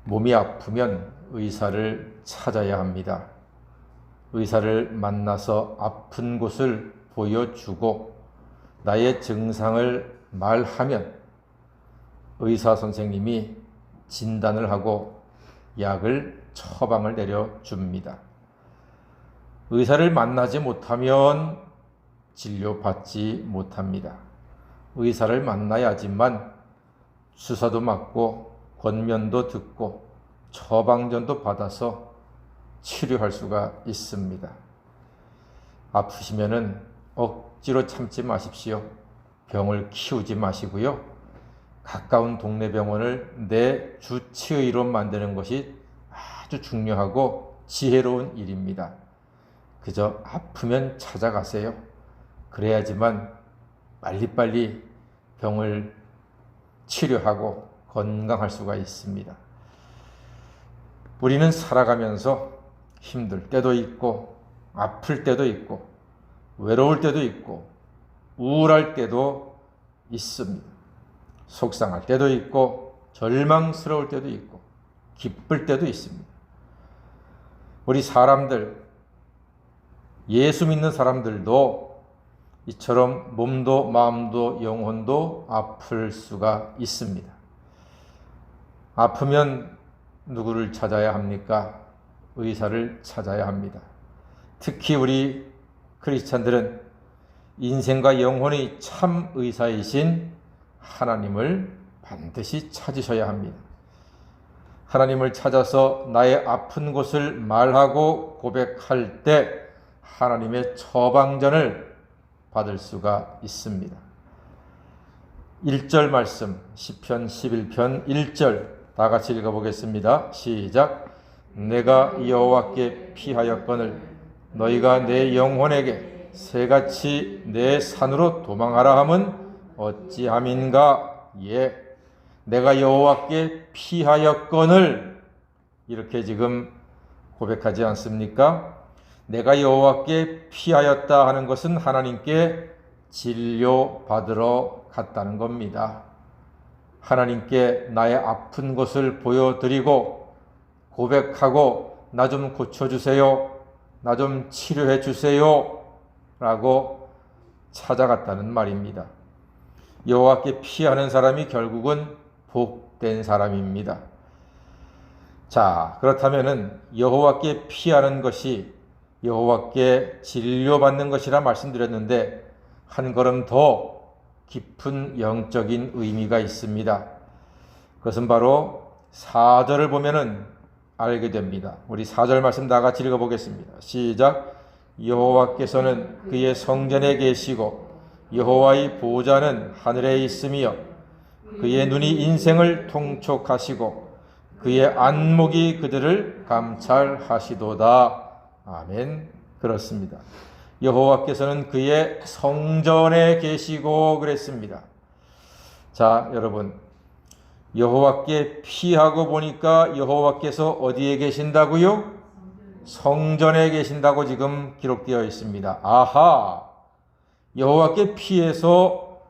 몸이 아프면 의사를 찾아야 합니다. 의사를 만나서 아픈 곳을 보여주고 나의 증상을 말하면 의사 선생님이 진단을 하고 약을 처방을 내려줍니다. 의사를 만나지 못하면 진료받지 못합니다. 의사를 만나야지만 주사도 맞고 권면도 듣고 처방전도 받아서 치료할 수가 있습니다. 아프시면은 억지로 참지 마십시오. 병을 키우지 마시고요. 가까운 동네 병원을 내 주치의로 만드는 것이 아주 중요하고 지혜로운 일입니다. 그저 아프면 찾아가세요. 그래야지만 빨리빨리 병을 치료하고 건강할 수가 있습니다. 우리는 살아가면서 힘들 때도 있고 아플 때도 있고 외로울 때도 있고 우울할 때도 있습니다. 속상할 때도 있고 절망스러울 때도 있고 기쁠 때도 있습니다. 우리 사람들, 예수 믿는 사람들도 이처럼 몸도 마음도 영혼도 아플 수가 있습니다. 아프면 누구를 찾아야 합니까? 의사를 찾아야 합니다. 특히 우리 크리스찬들은 인생과 영혼의 참 의사이신 하나님을 반드시 찾으셔야 합니다. 하나님을 찾아서 나의 아픈 곳을 말하고 고백할 때 하나님의 처방전을 받을 수가 있습니다. 1절 말씀 시편 11편 1절 다 같이 읽어보겠습니다. 시작. 내가 여호와께 피하였거늘 너희가 내 영혼에게 새같이 내 산으로 도망하라 함은 어찌함인가. 예, 내가 여호와께 피하였거늘 이렇게 지금 고백하지 않습니까? 내가 여호와께 피하였다 하는 것은 하나님께 진료받으러 갔다는 겁니다. 하나님께 나의 아픈 곳을 보여드리고 고백하고 나 좀 고쳐주세요. 나 좀 치료해 주세요. 라고 찾아갔다는 말입니다. 여호와께 피하는 사람이 결국은 복된 사람입니다. 자, 그렇다면은 여호와께 피하는 것이 여호와께 진료받는 것이라 말씀드렸는데 한 걸음 더 깊은 영적인 의미가 있습니다. 그것은 바로 4절을 보면은 알게 됩니다. 우리 4절 말씀 다 같이 읽어보겠습니다. 시작. 여호와께서는 그의 성전에 계시고 여호와의 보좌는 하늘에 있으며 그의 눈이 인생을 통촉하시고 그의 안목이 그들을 감찰하시도다. 아멘. 그렇습니다. 여호와께서는 그의 성전에 계시고 그랬습니다. 자, 여러분, 여호와께 피하고 보니까 여호와께서 어디에 계신다고요? 성전에 계신다고 지금 기록되어 있습니다. 아하, 여호와께 피해서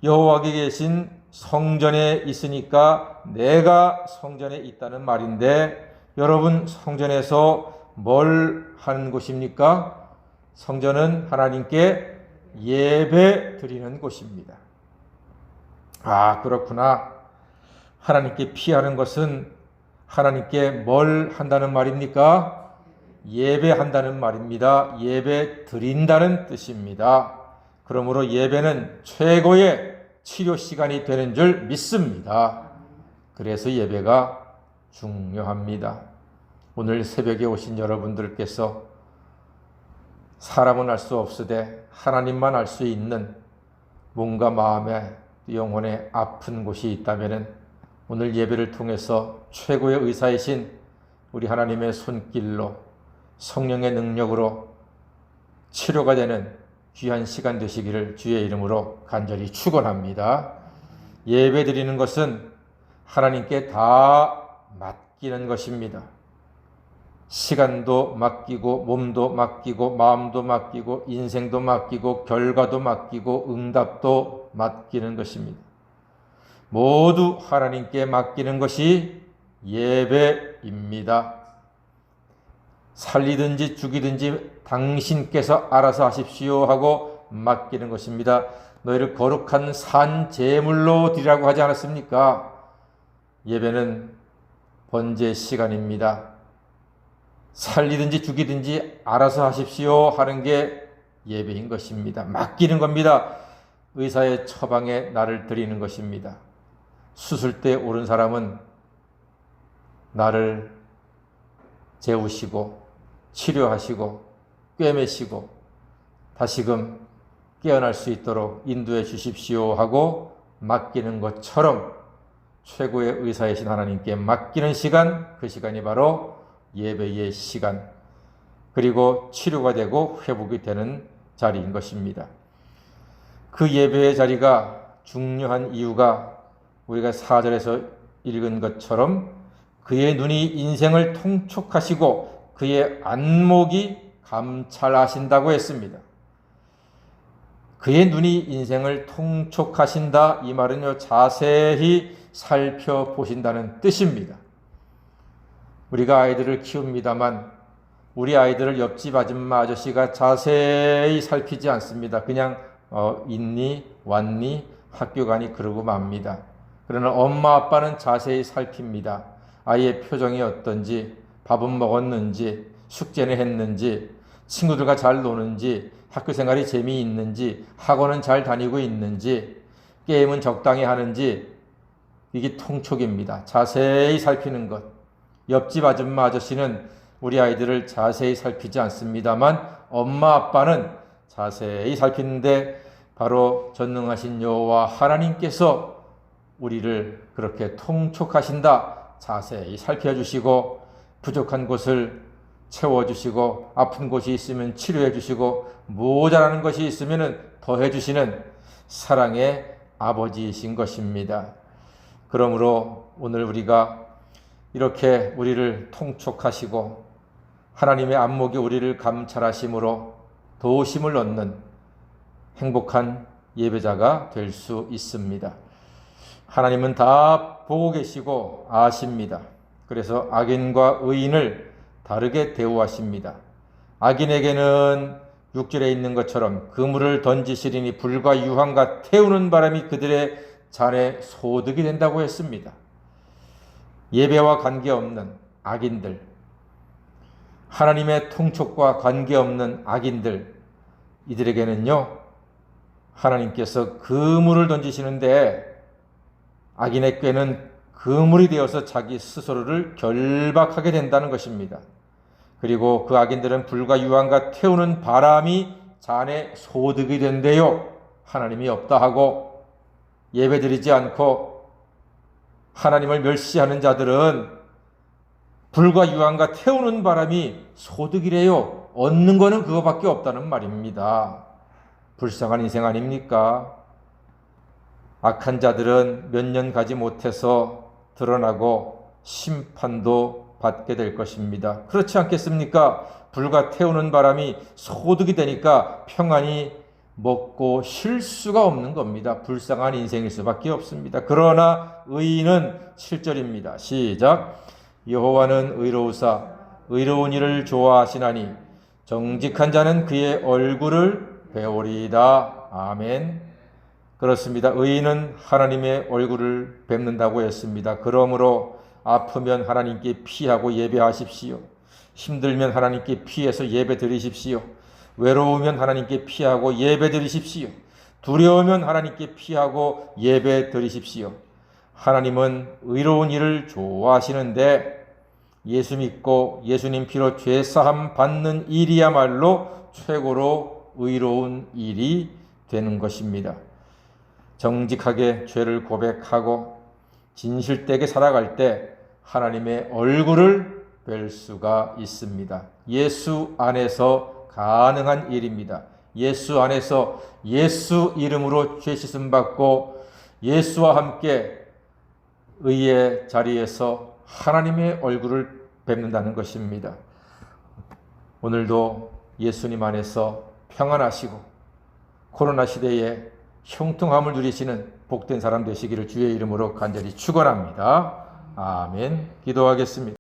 여호와께 계신 성전에 있으니까 내가 성전에 있다는 말인데, 여러분, 성전에서 뭘 하는 곳입니까? 성전은 하나님께 예배 드리는 곳입니다. 아, 그렇구나. 하나님께 피하는 것은 하나님께 뭘 한다는 말입니까? 예배한다는 말입니다. 예배 드린다는 뜻입니다. 그러므로 예배는 최고의 치료 시간이 되는 줄 믿습니다. 그래서 예배가 중요합니다. 오늘 새벽에 오신 여러분들께서 사람은 알 수 없으되 하나님만 알 수 있는 몸과 마음에 영혼에 아픈 곳이 있다면 오늘 예배를 통해서 최고의 의사이신 우리 하나님의 손길로 성령의 능력으로 치료가 되는 귀한 시간 되시기를 주의 이름으로 간절히 축원합니다. 예배 드리는 것은 하나님께 다 맡기는 것입니다. 시간도 맡기고 몸도 맡기고 마음도 맡기고 인생도 맡기고 결과도 맡기고 응답도 맡기는 것입니다. 모두 하나님께 맡기는 것이 예배입니다. 살리든지 죽이든지 당신께서 알아서 하십시오 하고 맡기는 것입니다. 너희를 거룩한 산 제물로 드리라고 하지 않았습니까? 예배는 번제 시간입니다. 살리든지 죽이든지 알아서 하십시오 하는 게 예배인 것입니다. 맡기는 겁니다. 의사의 처방에 나를 드리는 것입니다. 수술대에 오른 사람은 나를 재우시고 치료하시고 꿰매시고 다시금 깨어날 수 있도록 인도해 주십시오 하고 맡기는 것처럼 최고의 의사이신 하나님께 맡기는 시간, 그 시간이 바로 예배의 시간, 그리고 치료가 되고 회복이 되는 자리인 것입니다. 그 예배의 자리가 중요한 이유가 우리가 4절에서 읽은 것처럼 그의 눈이 인생을 통촉하시고 그의 안목이 감찰하신다고 했습니다. 그의 눈이 인생을 통촉하신다, 이 말은요, 자세히 살펴보신다는 뜻입니다. 우리가 아이들을 키웁니다만 우리 아이들을 옆집 아줌마 아저씨가 자세히 살피지 않습니다. 그냥 있니 왔니 학교 가니 그러고 맙니다. 그러나 엄마 아빠는 자세히 살핍니다. 아이의 표정이 어떤지, 밥은 먹었는지, 숙제는 했는지, 친구들과 잘 노는지, 학교 생활이 재미있는지, 학원은 잘 다니고 있는지, 게임은 적당히 하는지, 이게 통촉입니다. 자세히 살피는 것. 옆집 아줌마 아저씨는 우리 아이들을 자세히 살피지 않습니다만 엄마 아빠는 자세히 살피는데 바로 전능하신 여호와 하나님께서 우리를 그렇게 통촉하신다, 자세히 살펴주시고 부족한 곳을 채워주시고 아픈 곳이 있으면 치료해주시고 모자라는 것이 있으면 더해주시는 사랑의 아버지이신 것입니다. 그러므로 오늘 우리가 이렇게 우리를 통촉하시고 하나님의 안목이 우리를 감찰하심으로 도우심을 얻는 행복한 예배자가 될 수 있습니다. 하나님은 다 보고 계시고 아십니다. 그래서 악인과 의인을 다르게 대우하십니다. 악인에게는 6절에 있는 것처럼 그물을 던지시리니 불과 유황과 태우는 바람이 그들의 잔에 소득이 된다고 했습니다. 예배와 관계없는 악인들, 하나님의 통촉과 관계없는 악인들, 이들에게는요, 하나님께서 그물을 던지시는데 악인의 꾀는 그물이 되어서 자기 스스로를 결박하게 된다는 것입니다. 그리고 그 악인들은 불과 유황과 태우는 바람이 잔에 소득이 된대요. 하나님이 없다 하고 예배드리지 않고 하나님을 멸시하는 자들은 불과 유황과 태우는 바람이 소득이래요. 얻는 거는 그거밖에 없다는 말입니다. 불쌍한 인생 아닙니까? 악한 자들은 몇 년 가지 못해서 드러나고 심판도 받게 될 것입니다. 그렇지 않겠습니까? 불과 태우는 바람이 소득이 되니까 평안히 먹고 쉴 수가 없는 겁니다. 불쌍한 인생일 수밖에 없습니다. 그러나 의인은 7절입니다. 시작. 여호와는 의로우사 의로운 일을 좋아하시나니 정직한 자는 그의 얼굴을 배우리이다. 아멘. 그렇습니다. 의인은 하나님의 얼굴을 뵙는다고 했습니다. 그러므로 아프면 하나님께 피하고 예배하십시오. 힘들면 하나님께 피해서 예배 드리십시오. 외로우면 하나님께 피하고 예배 드리십시오. 두려우면 하나님께 피하고 예배 드리십시오. 하나님은 의로운 일을 좋아하시는데 예수 믿고 예수님 피로 죄사함 받는 일이야말로 최고로 의로운 일이 되는 것입니다. 정직하게 죄를 고백하고 진실되게 살아갈 때 하나님의 얼굴을 뵐 수가 있습니다. 예수 안에서 가능한 일입니다. 예수 안에서 예수 이름으로 죄 씻음 받고 예수와 함께 의의 자리에서 하나님의 얼굴을 뵙는다는 것입니다. 오늘도 예수님 안에서 평안하시고 코로나 시대에 형통함을 누리시는 복된 사람 되시기를 주의 이름으로 간절히 축원합니다. 아멘. 기도하겠습니다.